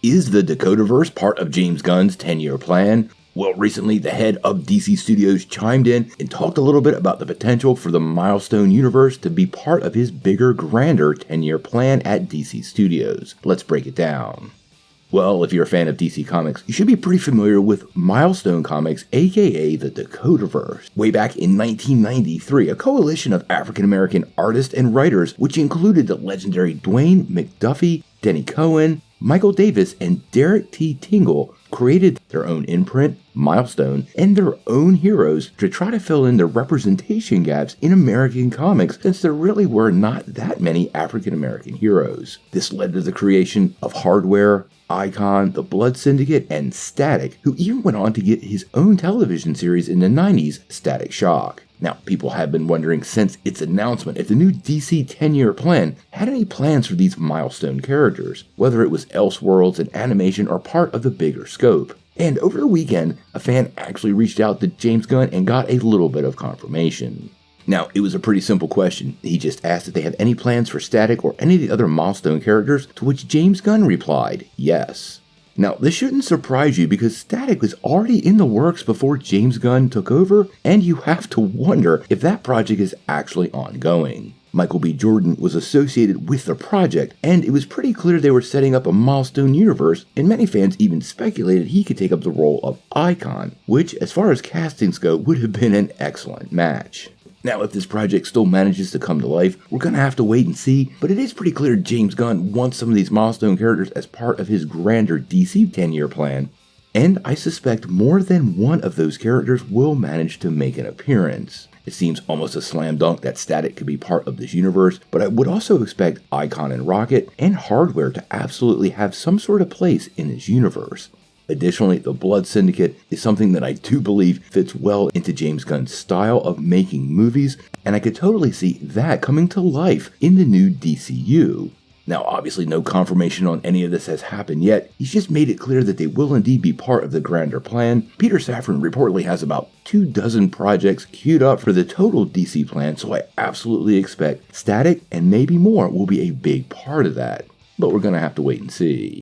Is the Dakotaverse part of James Gunn's 10-year plan? Well, recently the head of DC Studios chimed in and talked a little bit about the potential for the Milestone universe to be part of his bigger, grander 10-year plan at DC Studios. Let's break it down. Well, if you're a fan of DC Comics, you should be pretty familiar with Milestone Comics, aka the Dakotaverse. Way back in 1993, a coalition of African-American artists and writers, which included the legendary Dwayne McDuffie, Denny Cohen, Michael Davis, and Derek T. Tingle, created their own imprint, Milestone, and their own heroes to try to fill in the representation gaps in American comics, since there really were not that many African-American heroes. This led to the creation of Hardware, Icon, the Blood Syndicate, and Static, who even went on to get his own television series in the 90s, Static Shock. Now, people have been wondering since its announcement if the new DC 10-year plan had any plans for these Milestone characters, whether it was Elseworlds and animation or part of the bigger scope. And over the weekend, a fan actually reached out to James Gunn and got a little bit of confirmation. Now, it was a pretty simple question. He just asked if they have any plans for Static or any of the other Milestone characters, to which James Gunn replied, yes. Now, this shouldn't surprise you because Static was already in the works before James Gunn took over, and you have to wonder if that project is actually ongoing. Michael B. Jordan was associated with the project, and it was pretty clear they were setting up a Milestone universe, and many fans even speculated he could take up the role of Icon, which, as far as castings go, would have been an excellent match. Now, if this project still manages to come to life, we're going to have to wait and see, but it is pretty clear James Gunn wants some of these Milestone characters as part of his grander DC 10-year plan, and I suspect more than one of those characters will manage to make an appearance. It seems almost a slam dunk that Static could be part of this universe, but I would also expect Icon and Rocket and Hardware to absolutely have some sort of place in this universe. Additionally, the Blood Syndicate is something that I do believe fits well into James Gunn's style of making movies, and I could totally see that coming to life in the new DCU. Now, obviously no confirmation on any of this has happened yet. He's just made it clear that they will indeed be part of the grander plan. Peter Safran reportedly has about 24 projects queued up for the total DC plan, so I absolutely expect Static and maybe more will be a big part of that. But we're going to have to wait and see.